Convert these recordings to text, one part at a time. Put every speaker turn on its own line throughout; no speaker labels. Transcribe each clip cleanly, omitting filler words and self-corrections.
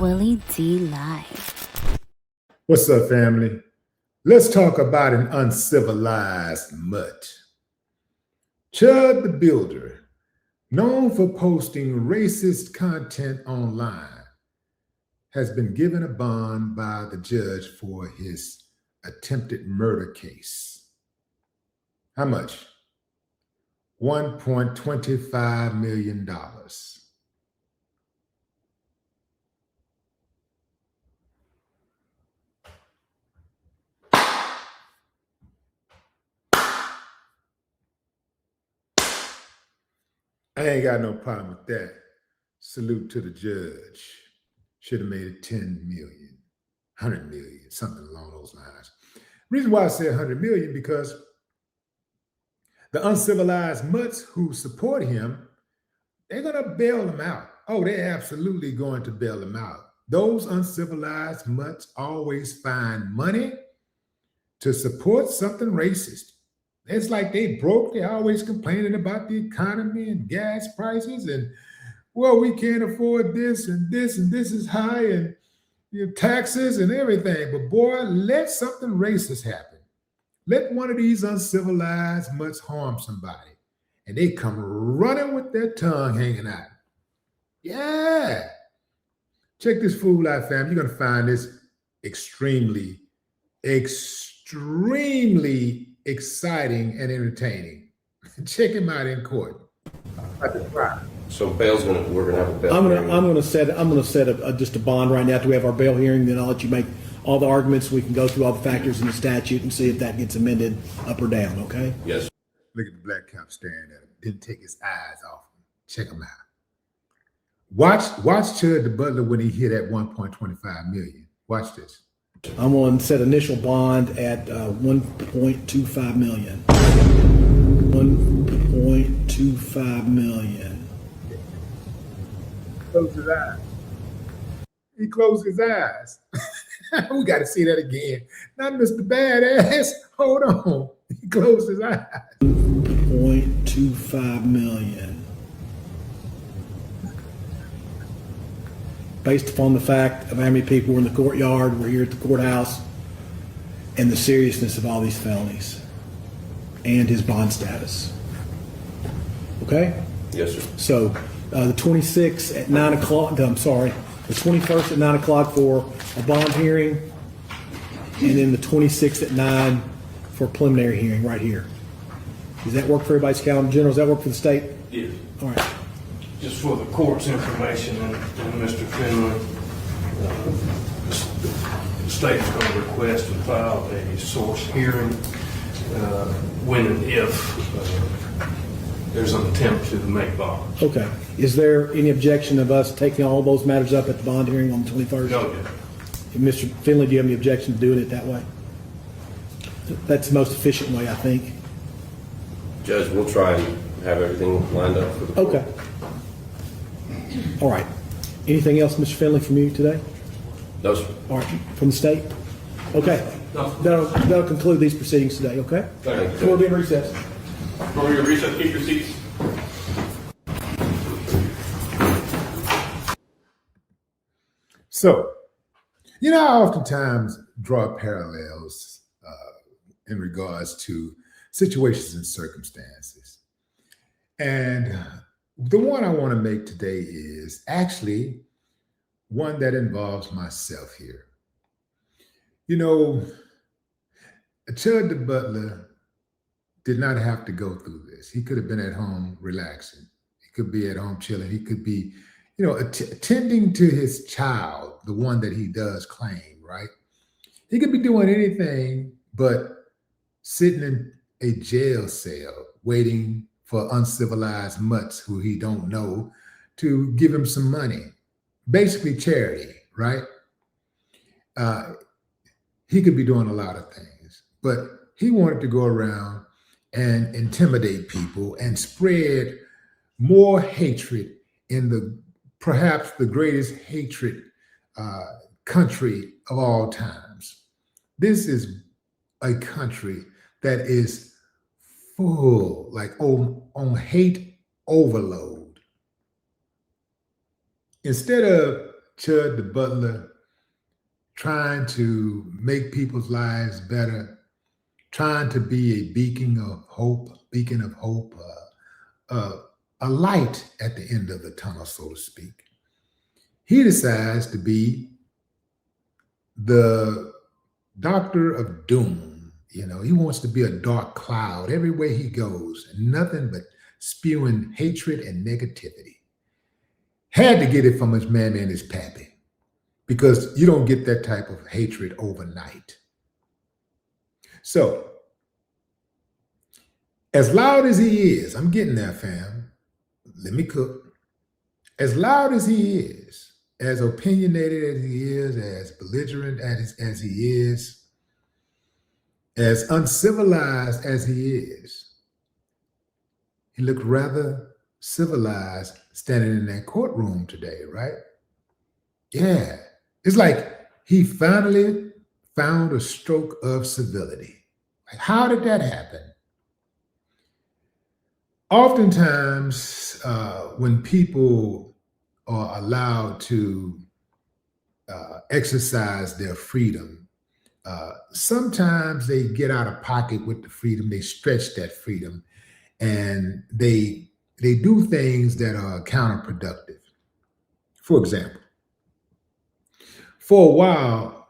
Willie D Live.
What's up, family? Let's talk about an uncivilized mutt. Chud the Builder, known for posting racist content online, has been given a bond by the judge for his attempted murder case. How much? $1.25 million. I ain't got no problem with that. Salute to the judge. Should have made it 10 million, 100 million, something along those lines. Reason why I say 100 million, because the uncivilized mutts who support him, they're going to bail him out. Oh, they're absolutely going to bail him out. Those uncivilized mutts always find money to support something racist. It's like they broke. They're always complaining about the economy and gas prices. And, well, we can't afford this and this and this is high and taxes and everything. But, boy, let something racist happen. Let one of these uncivilized mutts harm somebody. And they come running with their tongue hanging out. Yeah. Check this fool out, fam. You're going to find this extremely exciting and entertaining. Check him out in court.
So we're gonna have a bail.
I'm gonna set just a bond right now till we have our bail hearing. Then I'll let you make all the arguments. We can go through all the factors in the statute and see if that gets amended up or down. Okay?
Yes.
Look at the black cop staring at him. Didn't take his eyes off him. Check him out. Watch Chud the Butler when he hit at 1.25 million. Watch this.
I'm going to set initial bond at 1.25 million. 1.25 million.
Close his eyes. He closed his eyes. We got to see that again. Not Mr. Badass. Hold on. He closed his eyes.
1.25 million. Based upon the fact of how many people were in the courtyard, were here at the courthouse, and the seriousness of all these felonies, and his bond status. Okay?
Yes, sir.
So the 26th at 9 o'clock, I'm sorry, the 21st at 9 o'clock for a bond hearing, and then the 26th at 9 for a preliminary hearing right here. Does that work for everybody's calendar? General, does that work for the state?
Yes.
All right.
Just for the court's information and Mr. Finley, the state is going to request and file a source hearing when and if there's an attempt to make bond.
Okay. Is there any objection of us taking all those matters up at the bond hearing on the 21st?
No,
Mr. Finley, do you have any objection to doing it that way? That's the most efficient way, I think.
Judge, we'll try and have everything lined up for the court.
Okay. All right. Anything else, Mr. Finley, from you today?
No, sir.
All right. From the state? Okay.
No.
That'll conclude these proceedings today, okay?
Thank you.
So we'll be in recess.
For your recess, keep your seats.
So, I oftentimes draw parallels in regards to situations and circumstances. And the one I want to make today is actually one that involves myself here. Chud the Butler did not have to go through this. He could have been at home relaxing. He could be at home chilling. He could be, attending to his child, the one that he does claim, right? He could be doing anything but sitting in a jail cell waiting for uncivilized mutts who he don't know to give him some money. Basically charity, right? He could be doing a lot of things, but he wanted to go around and intimidate people and spread more hatred in perhaps the greatest hatred country of all times. This is a country that is full, like on hate overload. Instead of Chud the butler trying to make people's lives better, trying to be a beacon of hope, a light at the end of the tunnel, so to speak. He decides to be the doctor of doom. You know, he wants to be a dark cloud everywhere he goes, and nothing but spewing hatred and negativity. Had to get it from his mammy and his pappy, because you don't get that type of hatred overnight. So, as loud as he is, I'm getting there, fam. Let me cook. As loud as he is, as opinionated as he is, as belligerent as he is, as uncivilized as he is, he looked rather civilized standing in that courtroom today, right? Yeah. It's like he finally found a stroke of civility. Like, how did that happen? Oftentimes, when people are allowed to exercise their freedom, sometimes they get out of pocket with the freedom, they stretch that freedom, and they do things that are counterproductive. For example, for a while,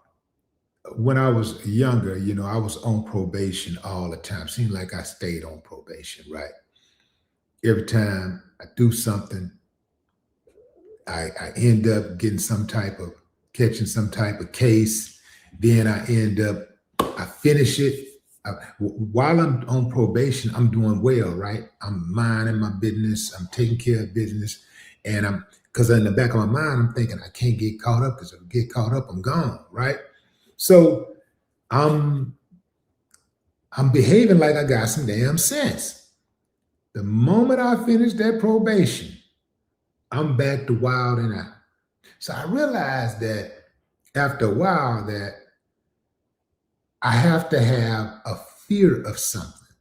when I was younger, you know, I was on probation all the time. Seemed like I stayed on probation, right? Every time I do something, I end up getting catching some type of case. Then I finish it. While I'm on probation, I'm doing well, right? I'm minding my business. I'm taking care of business. And because in the back of my mind, I'm thinking I can't get caught up, because if I get caught up, I'm gone, right? So I'm behaving like I got some damn sense. The moment I finish that probation, I'm back to wilding out. So I realized that after a while that I have to have a fear of something.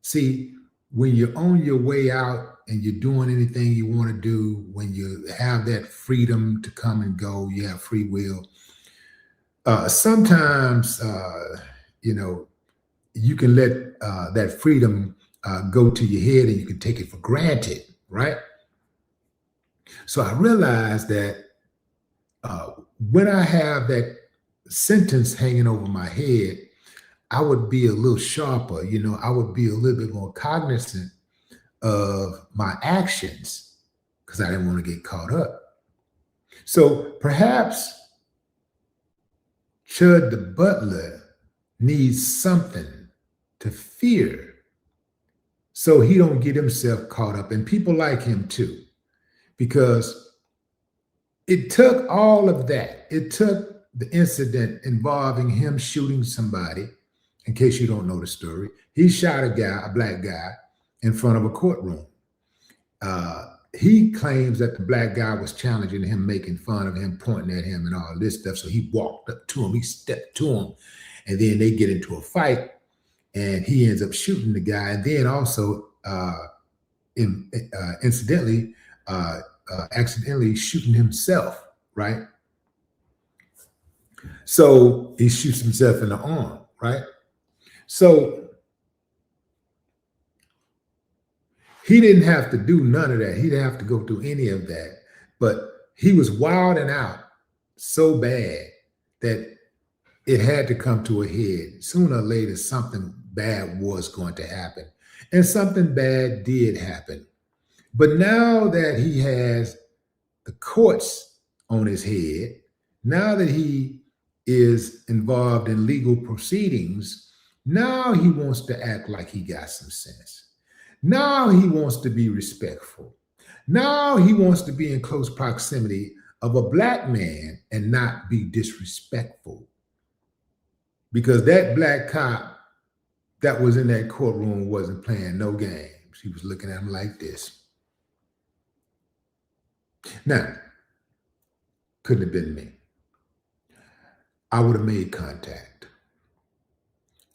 See, when you're on your way out and you're doing anything you want to do, when you have that freedom to come and go, you have free will. Sometimes, you know, you can let that freedom go to your head, and you can take it for granted, right? So I realized that when I have that sentence hanging over my head, I would be a little sharper, you know, I would be a little bit more cognizant of my actions, because I didn't want to get caught up. So perhaps Chud the butler needs something to fear so he don't get himself caught up, and people like him too, because it took all of that. It took the incident involving him shooting somebody. In case you don't know the story, he shot a black guy, in front of a courtroom. He claims that the black guy was challenging him, making fun of him, pointing at him and all this stuff. So he walked up to him, he stepped to him, and then they get into a fight, and he ends up shooting the guy. And then also, accidentally shooting himself, right? So he shoots himself in the arm, right? So he didn't have to do none of that. He didn't have to go through any of that. But he was wilding out so bad that it had to come to a head. Sooner or later, something bad was going to happen. And something bad did happen. But now that he has the courts on his head, now that he is involved in legal proceedings, now he wants to act like he got some sense. Now he wants to be respectful. Now he wants to be in close proximity of a black man and not be disrespectful. Because that black cop that was in that courtroom wasn't playing no games. He was looking at him like this. Now, couldn't have been me. I would have made contact.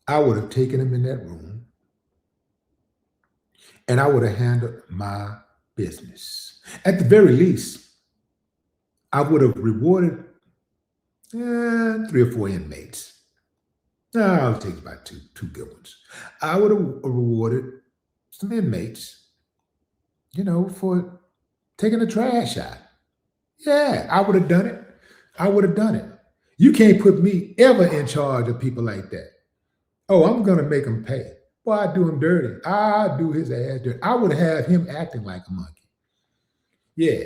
I would have taken him in that room, and I would have handled my business. At the very least, I would have rewarded 3 or 4 inmates. No, I'll take about two good ones. I would have rewarded some inmates, for taking the trash out. Yeah, I would have done it. I would have done it. You can't put me ever in charge of people like that. Oh, I'm going to make him pay. Boy, I do him dirty. I do his ass dirty. I would have him acting like a monkey. Yeah,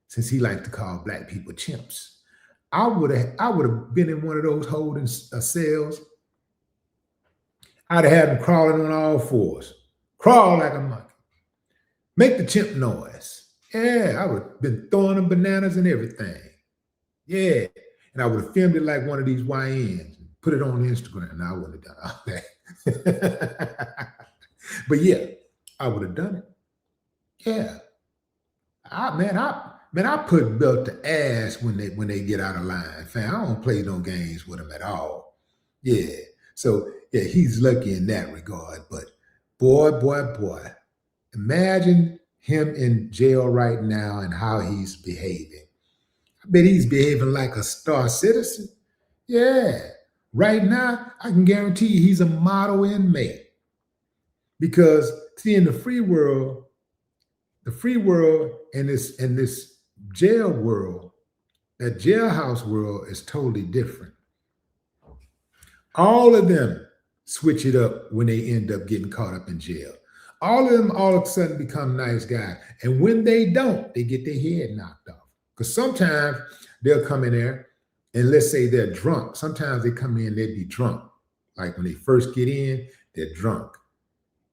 since he liked to call black people chimps. I would have been in one of those holding cells. I'd have had him crawling on all fours. Crawl like a monkey. Make the chimp noise. Yeah, I would have been throwing them bananas and everything. Yeah, and I would have filmed it like one of these YNs and put it on Instagram. And I wouldn't have done all that. But yeah, I would have done it. Yeah. I put belt to ass when they get out of line. Fam, I don't play no games with them at all. Yeah. So yeah, he's lucky in that regard. But boy, imagine him in jail right now and how he's behaving. I bet he's behaving like a star citizen. Yeah. Right now, I can guarantee you he's a model inmate. Because see, in the free world and this jail world, that jailhouse world is totally different. All of them switch it up when they end up getting caught up in jail. All of them all of a sudden become nice guys. And when they don't, they get their head knocked off. Because sometimes they'll come in there and let's say they're drunk. Sometimes they come in, they be drunk. Like when they first get in, they're drunk.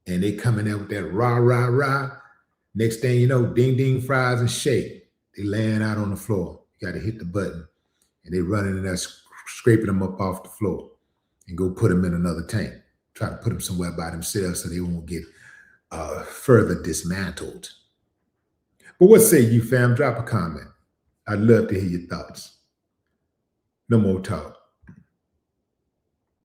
And they come in there with that rah, rah, rah. Next thing you know, ding, ding, fries and shake. They laying out on the floor. You got to hit the button. And they running in there, scraping them up off the floor and go put them in another tank. Try to put them somewhere by themselves so they won't get further dismantled. But what say you, fam? Drop a comment. I'd love to hear your thoughts. No more talk.